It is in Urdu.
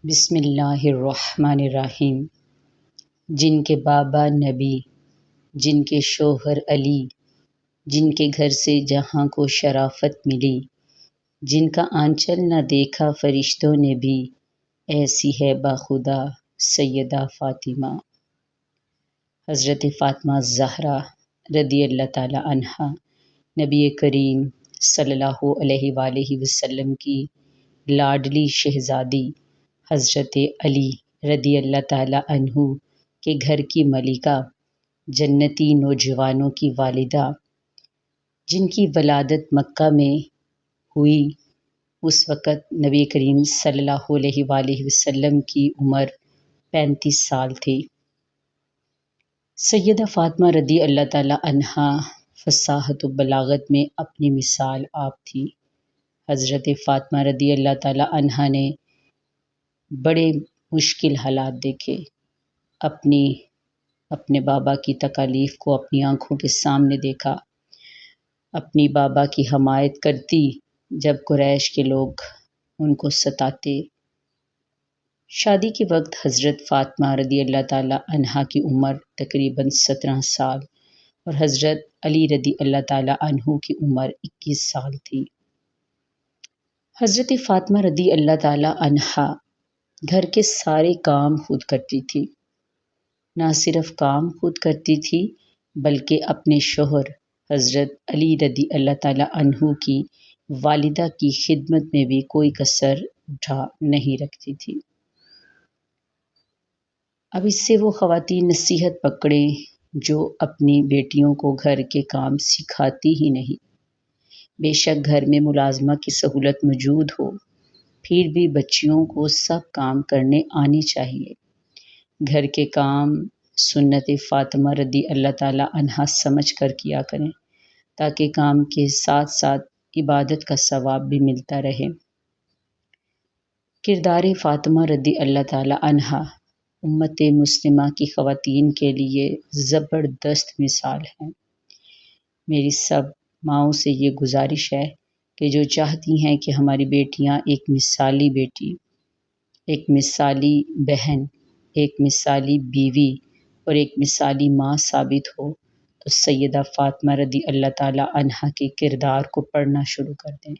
بسم اللہ الرحمن الرحیم۔ جن کے بابا نبی، جن کے شوہر علی، جن کے گھر سے جہاں کو شرافت ملی، جن کا آنچل نہ دیکھا فرشتوں نے بھی، ایسی ہے باخدا سیدہ فاطمہ۔ حضرت فاطمہ زہرا رضی اللہ تعالی عنہا نبی کریم صلی اللہ علیہ وآلہ وسلم کی لاڈلی شہزادی حضرت علی رضی اللہ تعالی عنہ کے گھر کی ملکہ، جنتی نوجوانوں کی والدہ، جن کی ولادت مکہ میں ہوئی۔ اس وقت نبی کریم صلی اللہ علیہ وآلہ وسلم کی عمر 35 سال تھی۔ سیدہ فاطمہ رضی اللہ تعالی عنہا فصاحت و بلاغت میں اپنی مثال آپ تھی۔ حضرت فاطمہ رضی اللہ تعالی عنہا نے بڑے مشکل حالات دیکھے، اپنے بابا کی تکالیف کو اپنی آنکھوں کے سامنے دیکھا، اپنی بابا کی حمایت کرتی جب قریش کے لوگ ان کو ستاتے۔ شادی کے وقت حضرت فاطمہ رضی اللہ تعالی عنہا کی عمر تقریباً 17 سال اور حضرت علی رضی اللہ تعالی عنہ کی عمر 21 سال تھی۔ حضرت فاطمہ رضی اللہ تعالی عنہا گھر کے سارے کام خود کرتی تھی۔ نہ صرف کام خود کرتی تھی بلکہ اپنے شوہر حضرت علی رضی اللہ تعالی عنہ کی والدہ کی خدمت میں بھی کوئی کسر اٹھا نہیں رکھتی تھی۔ اب اس سے وہ خواتین نصیحت پکڑیں جو اپنی بیٹیوں کو گھر کے کام سکھاتی ہی نہیں۔ بے شک گھر میں ملازمہ کی سہولت موجود ہو، پھر بھی بچیوں کو سب کام کرنے آنے چاہیے۔ گھر کے کام سنت فاطمہ رضی اللہ تعالی عنہا سمجھ کر کیا کریں تاکہ کام کے ساتھ ساتھ عبادت کا ثواب بھی ملتا رہے۔ کردار فاطمہ رضی اللہ تعالی عنہا امت مسلمہ کی خواتین کے لیے زبردست مثال ہیں۔ میری سب ماؤں سے یہ گزارش ہے کہ جو چاہتی ہیں کہ ہماری بیٹیاں ایک مثالی بیٹی، ایک مثالی بہن، ایک مثالی بیوی اور ایک مثالی ماں ثابت ہو تو سیدہ فاطمہ رضی اللہ تعالی عنہا کے کردار کو پڑھنا شروع کر دیں۔